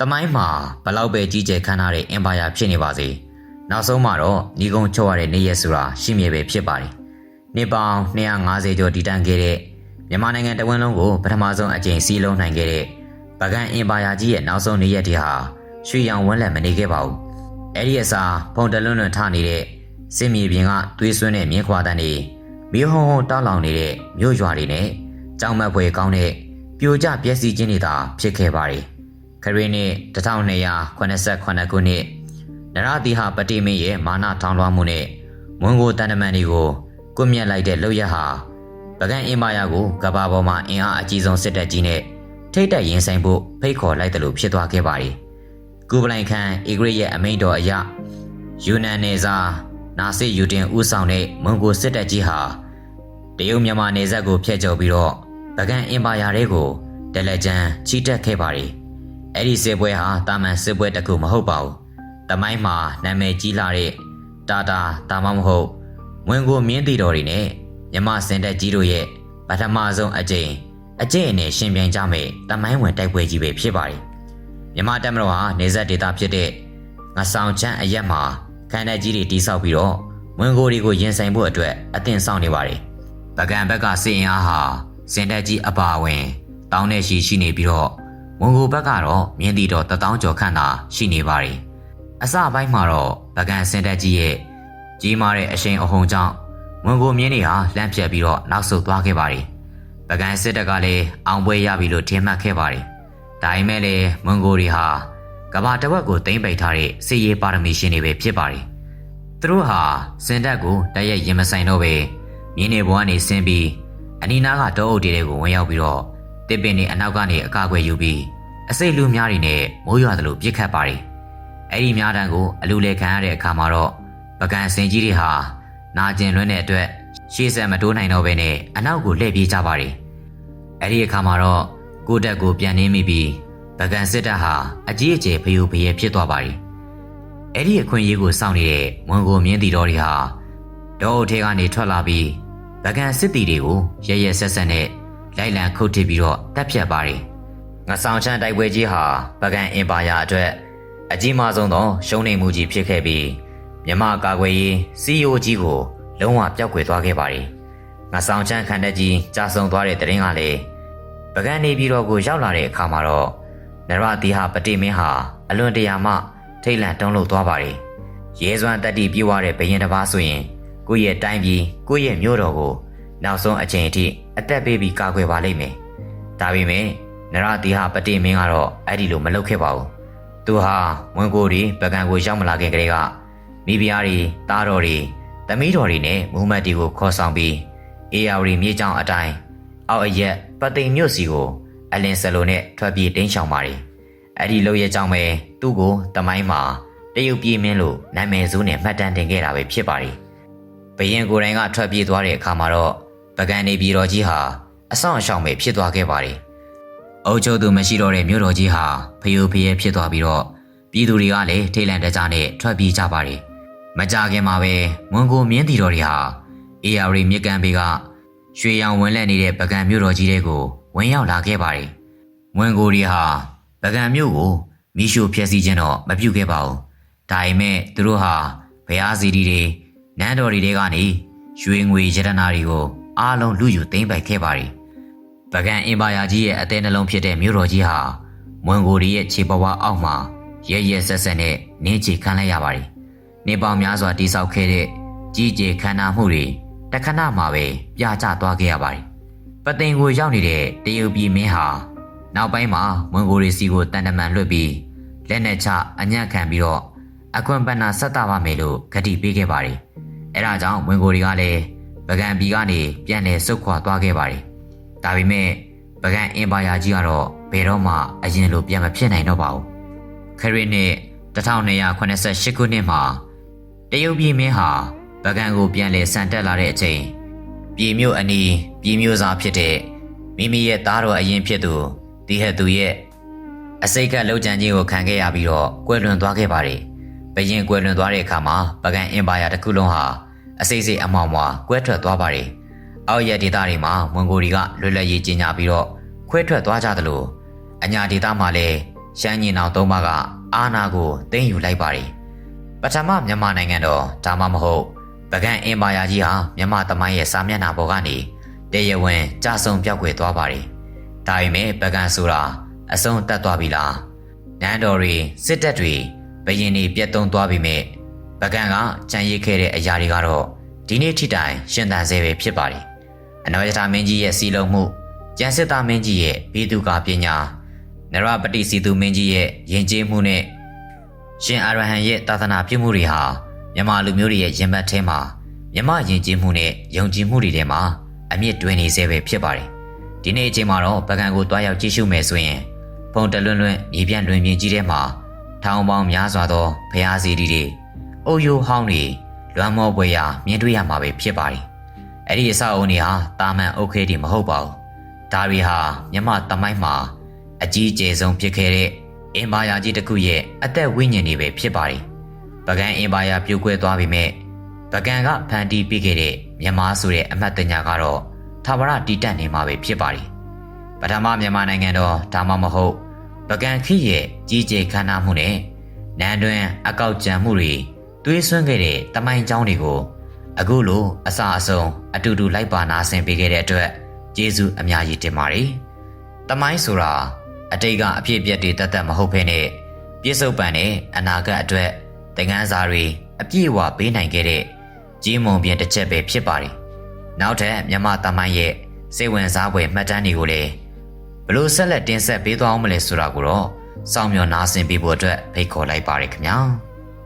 တမိုင်းမှာဘလောက်ပဲကြီးကျယ်ခမ်းနားတဲ့အင်ပါယာဖြစ်နေပါစေနောက်ဆုံးမှာတော့ညီကုန်းချုပ်ရတဲ့နေရက်ဆိုတာရှိမြဲပဲဖြစ်ပါတယ်နှစ်ပေါင်း250ကျော်တည်တံ့ခဲ့တဲ့မြန်မာနိုင်ငံတဝန်းလုံးကိုပထမဆုံးအကြိမ်စီးလုံးနိုင်ခဲ့တဲ့ပုဂံအင်ပါယာကြီးရဲ့နောက်ဆုံးနေရက်တွေဟာရွှေရောင်ဝန်းလက်မနေခဲ့ပါဘူးအဲ့ဒီအစားဖုန်တလွန်းလွန်းထနေတဲ့စစ်မြေပြင်ကသွေးစွန်းတဲ့မြင်းခွာတန်းတွေမီးဟုံးဟုံးတောက်လောင်နေတဲ့မြို့ရွာတွေနဲ့ကြောင်မက်ဖွယ်ကောင်းတဲ့ပြိုကျပျက်စီးခြင်းတွေသာဖြစ်ခဲ့ပါတယ်ခရစ်နှစ်1289ခုနှစ်နရသီဟပတိမင်းရဲ့မာနထောင်လွှားမှုနဲ့မွန်ဂိုတန်တမန်တွေကိုကွပ်မျက်လိုက်တဲ့လုပ်ရက်ဟာပုဂံအင်ပါယာကိုကမ္ဘာပေါ်မှာအင်အားအကြီးဆုံးစစ်တပ်ကြီးနဲ့ထိတ်တက်ရင်ဆိုင်ဖို့ဖိတ်ခေါ်လိုက်တယ်လို့ဖြစ်သွားခဲ့ပါတယ်ကုဗလိုင်ခန်အီဂရိရဲ့အမိန့်တော်အရယူနန်နယ်စာနာစစ်ယူတင်ဦးဆောင်တဲ့မွန်ဂိုစစ်တပ်ကြီးဟာတရုတ်မြန်မာနယ်စပ်ကိုဖျက်ကျော်ပြီးတော့ပုဂံအင်ပါယာတွေကိုဒလက်ကျန်ချီတက်ခဲ့ပါတယ်အဲ့ဒီစစ်ပွဲဟာတာမန်စစ်ပွဲတစ်ခုမဟုတ်ပါဘူးတမိုင်းမှာနာမည်ကြီးလာတဲ့တာမမဟုတ်မွန်ဂိုမြင်းတီတော်တွေနဲ့မြမစင်တက်ကြီးတို့ရဲ့ပထမဆုံးအကြိမ်နဲ့ရှင်ပြိုင်ကြမယ်တမိုင်းဝင်တိုက်ပွဲကြီးပဲဖြစ်ပါတယ်မြမတက်မတော်ဟာနေဆက်ဒေတာဖြစ်တဲ့ငဆောင်ချမ်းအရက်မှာခန္ဓာကြီးတွေတိဆောက်ပြီးတော့မွန်ဂိုတွေကိုရင်ဆိုင်ဖို့အတွက်အသင့်ဆောင်နေပါတယ်ပုဂံဘက်ကစစ်အင်အားဟာစင်တက်ကြီးအပါအဝင်တောင်းနဲ့ရှိနေပြီးတော့မွန်ဂိုဘက်ကတော့မြင်းတီတော်1000ကျော်ခန့်သာရှိနေပါတယ်အစပိုင်းမှာတော့ပုဂံစင်တက်ကြီးရဲ့ကြီးမားတဲ့အရှိန်အဟုန်ကြောင့်မွန်ဂိုမြင်းတွေဟာလန့်ပြတ်ပြီးတော့နောက်ဆုတ်သွားခဲ့ပါတယ်ပုဂံစစ်တပ်ကလည်းအောင်ပွဲရပြီလို့ထင်မှတ်ခဲ့ပါတယ်ဒါပေမဲ့လည်းမွန်ဂိုတွေဟာကမ္ဘာတစ်ဝက်ကိုသိမ်းပိတ်ထားတဲ့စစ်ရေးပါရမီရှင်တွေပဲဖြစ်ပါတယ်သူတို့ဟာစင်တပ်ကိုတရက်ရင်မဆိုင်တော့ပဲမြင်းတွေဘဝကနေဆင်းပြီးအနီးနားကတောအုပ်တွေကိုဝင်ရောက်ပြီးတော့တစ်ပင်တွေအနောက်ကနေအကာအကွယ်ယူပြီးအစိတ်လူများတွေနဲ့မိုးရွာသလိုပြစ်ခတ်ပါတယ်အဲ့ဒီများတန်းကိုအလူလေခံရတဲ့အခါမှာတော့ပုဂံစင်ကြီးတွေဟာနာကျင်လွန်းတဲ့အတွက်ရှေ့ဆက်မတိုးနိုင်တော့ဘဲနဲ့အနောက်ကိုလှည့်ပြေးကြပါတယ်အဲ့ဒီအခါမှာတော့ကိုတက်ကိုပြန်နှင်းမိပြီးပုဂံစစ်တပ်ဟာအကြီးအကျယ်ဖျူးဖျဲဖြစ်သွားပါတယ်အဲ့ဒီအခွင့်အရေးကိုစောင့်နေတဲ့မွန်ဂိုမြင်းတီတော်တွေဟာတောအုပ်ထဲကနေထွက်လာပြီးပုဂံစစ်တီတွေကိုရဲဆက်ဆက်နဲ့လိုက်လံခုတ်ထစ်ပြီးတော့တပ်ဖြတ်ပါတယ်ငဆောင်ချမ်းတိုက်ပွဲကြီးဟာပုဂံအင်ပါယာအတွက်အကြီးမားဆုံးသောရှုံးနိမ့်မှုကြီးဖြစ်ခဲ့ပြီးမြမကာကွယ်ရေးစီယိုကြီးကိုလုံးဝပျောက်ကွယ်သွားခဲ့ပါတယ်ငဆောင်ချမ်းခန္ဓာကြီးကြာဆုံးသွားတဲ့တရင်ကလည်းပုဂံနေပြည်တော်ကိုရောက်လာတဲ့အခါမှာတော့နရသီဟပတိမင်းဟာအလွန်တရာမှထိတ်လန့်တုန်လှုပ်သွားပါတယ်ရဲစွမ်းတက်တီပြေးသွားတဲ့ဘရင်တစ်ပါးဆိုရင်ကိုယ့်ရဲ့တိုင်းပြည်ကိုယ့်ရဲ့မြို့တော်ကိုနောက်ဆုံးအချိန်အထိအသက်ပေးပြီးကာကွယ်ပါလိမ့်မယ်ဒါပေမဲ့နရသီဟပတိမင်းကတော့အဲ့ဒီလိုမလုပ်ခဲ့ပါဘူးသူဟာဝန်ကိုတွေပုဂံကိုရောက်မလာခင်ကတည်းကမိဖုရားတွေတားတော်တွေသမီးတော်တွေနဲ့မူမတ်တီကိုခေါ်ဆောင်ပြီးအေယာဝတီမြေကြောင်းအတိုင်းအောက်အရက်ပသိမ်မြို့စီကိုအလင်းစလိုနဲ့ထွက်ပြေးတိမ်းရှောင်ပါတယ်အဲ့ဒီလိုရဲ့ကြောင့်ပဲသူ့ကိုတမိုင်းမှာတရုတ်ပြည်မင်းလို့နာမည်ဆိုးနဲ့မှတ်တမ်းတင်ခဲ့တာပဲဖြစ်ပါတယ်ဘရင်ကိုယ်တိုင်ကထွက်ပြေးသွားတဲ့အခါမှာတော့ပုဂံနေပြည်တော်ကြီးဟာအဆောင်အရှောင်ပဲဖြစ်သွားခဲ့ပါတယ်အုပ်ချုပ်သူမရှိတော့တဲ့မြို့တော်ကြီးဟာဖျို့ဖျဲဖြစ်သွားပြီးတော့ပြည်သူတွေကလည်းထိတ်လန့်တကြားနဲ့ထွက်ပြေးကြပါတယ်မကြခင်မှာပဲမွန်ဂိုမြင်းတီတော်တွေဟာအေယာရီမြစ်ကမ်းဘေးကရွှေရောင်ဝန်းလက်နေတဲ့ပုဂံမြို့တော်ကြီးတွေကိုဝင်ရောက်လာခဲ့ပါတယ်မွန်ဂိုတွေဟာပုဂံမြို့ကိုမီးရှို့ဖျက်ဆီးခြင်းတော့မပြုခဲ့ပါဘူးဒါပေမဲ့သူတို့ဟာဘုရားစီတီတွေနန်းတော်တွေကနေရွှေငွေရတနာတွေကိုအားလုံးလူယူသိမ်းပိုက်ခဲ့ပါတယ်ပုဂံအင်ပါယာကြီးရဲ့အသေးနှလုံးဖြစ်တဲ့မြို့တော်ကြီးဟာမွန်ဂိုတွေရဲ့ခြေပွားအောက်မှာရဲဆက်ဆက်နဲ့နင်းချခံလိုက်ရပါတယ်နေပေါင်းများစွာတိဆောက်ခဲ့တဲ့ကြီးကျယ်ခမ်းနားမှုတွေတခဏမှာပဲပြကျသွားခဲ့ရပါတယ်ပသိမ်ကိုရောက်နေတဲ့တရုတ်ပြည်မင်းဟာနောက်ပိုင်းမှာမွန်ဂိုတွေစီကိုတန်တမန်လွှတ်ပြီးလက်နက်ချအညံ့ခံပြီးတော့အခွင့်ပဏ္ဏဆက်တာပါမယ်လို့ဂတိပေးခဲ့ပါတယ်အဲဒါကြောင့်မွန်ဂိုတွေကလည်းပုဂံပြည်ကနေပြန်လည်ဆုတ်ခွာသွားခဲ့ပါတယ်ဒါပေမဲ့ပုဂံအင်ပါယာကြီးကတော့ဘယ်တော့မှအရင်လိုပြန်မဖြစ်နိုင်တော့ပါဘူးခရစ်နှစ်1288ခုနှစ်မှာတရုတ်ပြည်မင်းဟာပုဂံကိုပြန်လည်ဆန်တက်လာတဲ့အချိန်ပြည်မြို့အနီးပြည်မြို့စားဖြစ်တဲ့မိမိရဲ့သားတော်အရင်ဖြစ်သူဒီဟက်သူရဲ့အစိတ်ကလှုပ်ကြံခြင်းကိုခံခဲ့ရပြီးတော့ကွယ်လွန်သွားခဲ့ပါတယ်ဘရင်ကွယ်လွန်သွားတဲ့အခါမှာပုဂံအင်ပါယာတစ်ခုလုံးဟာအစိတ်စိတ်အမောင်မွာကွဲထွက်သွားပါတယ်အောက်ရက်ဒေသတွေမှာမွန်ဂိုတွေကလွတ်လပ်ရေးကြီးညာပြီးတော့ခွဲထွက်သွားကြသလိုအညာဒေသမှာလည်း ရှမ်းညီနောင်သုံးပါးကအာဏာကိုသိမ်းယူလိုက်ပါတယ်ပထမမြန်မာနိုင်ငံတော်ဒါမှမဟုတ်ပုဂံအင်ပါယာကြီးဟာမြန်မာသမိုင်းရဲ့စာမျက်နှာပေါ်ကနေတရားဝင်ကြဆုံပြောက်ွယ်သွားပါတယ်ဒါပေမဲ့ပုဂံဆိုတာအဆုံးတက်သွားပြီလားနန်းတော်တွေစစ်တပ်တွေဘရင်တွေပြတ်သုံးသွားပြီမဲ့ပုဂံကကြံရစ်ခဲ့တဲ့အရာတွေကတော့ဒီနေ့ထိတိုင်ရှင်သန်ဆဲပဲဖြစ်ပါတယ်အနောယထာမင်းကြီးရဲ့စီလုံးမှုကျန်စစ်သားမင်းကြီးရဲ့ဘီသူကာပညာနရပတိစီသူမင်းကြီးရဲ့ယဉ်ကျေးမှုနဲ့ရှင်အာရဟံရဲ့သာသနာပြုမှုတွေဟာမြန်မာလူမျိုးတွေရဲ့ရင်ဘတ်ထဲမှာမြမယဉ်ကျေးမှုနဲ့ယုံကြည်မှုတွေထဲမှာအမြင့်တွင်နေဆဲပဲဖြစ်ပါတယ်ဒီနေ့အချိန်မှာတော့ပုဂံကိုတွားရောက်ကြည့်ရှုမယ်ဆိုရင်ဖုန်တလွန်းလွန်းမြေပြန့်တွင်ပြင်ကြီးထဲမှာထောင်ပေါင်းများစွာသောဘုရားစီတီတွေအုတ်ရိုးဟောင်းတွေလွမ်းမောပွဲရာမြင်တွေ့ရမှာပဲဖြစ်ပါတယ်အဲ့ဒီအဆောက်အအုံတွေဟာတာမန်အုတ်ခဲတွေမဟုတ်ပါဘူးဒါတွေဟာမြမသမိုင်းမှာအကြီးအကျယ်ဆုံးဖြစ်ခဲ့တဲ့အင်ပါယာကြီးတစ်ခုရဲ့အသက်ဝိညာဉ်တွေပဲဖြစ်ပါတယ်ပုဂံအင်ပါယာပြိုကွဲသွားပြီမဲ့ပုဂံကဖန်တီးပေးခဲ့တဲ့မြန်မာဆိုတဲ့အမတ်တညာကတော့ထာဝရတည်တတ်နေမှာပဲဖြစ်ပါတယ်ပထမမြန်မာနိုင်ငံတော်ဒါမှမဟုတ်ပုဂံခေတ်ရဲ့ကြီးကျယ်ခမ်းနားမှုနဲ့နန်းတွင်အကောက်ကြံမှုတွေသွေးဆွမ်းခဲ့တဲ့တမိုင်းကြောင်းတွေကိုအခုလိုအစအဆုံးအတူတူလိုက်ပါနာဆင်ပေးခဲ့တဲ့အတွက်ကျေးဇူးအများကြီးတင်ပါတယ်တမိုင်းဆိုတာအတိတ်ကအဖြစ်အပျက်တွေတတ်မဟုတ်ဘဲနဲ့ပြစ္ဆုတ်ပံနဲ့အနာဂတ်အတွက်သင်ခန်းစာတွေအပြည့်အဝပေးနိုင်ခဲ့တဲ့ကြီးမုံပြတစ်ချက်ပဲဖြစ်ပါတယ်နောက်ထပ်မြန်မာတမိုင်းရဲ့စိတ်ဝင်စားဖွယ်မှတ်တမ်းတွေကိုလည်းဘလို့ဆက်လက်တင်ဆက်ပေးသွားအောင်မလဲဆိုတာကိုတော့စောင့်မျှော်နားဆင်ပေးဖို့အတွက်ဖိတ်ခေါ်လိုက်ပါရခင်ဗျာ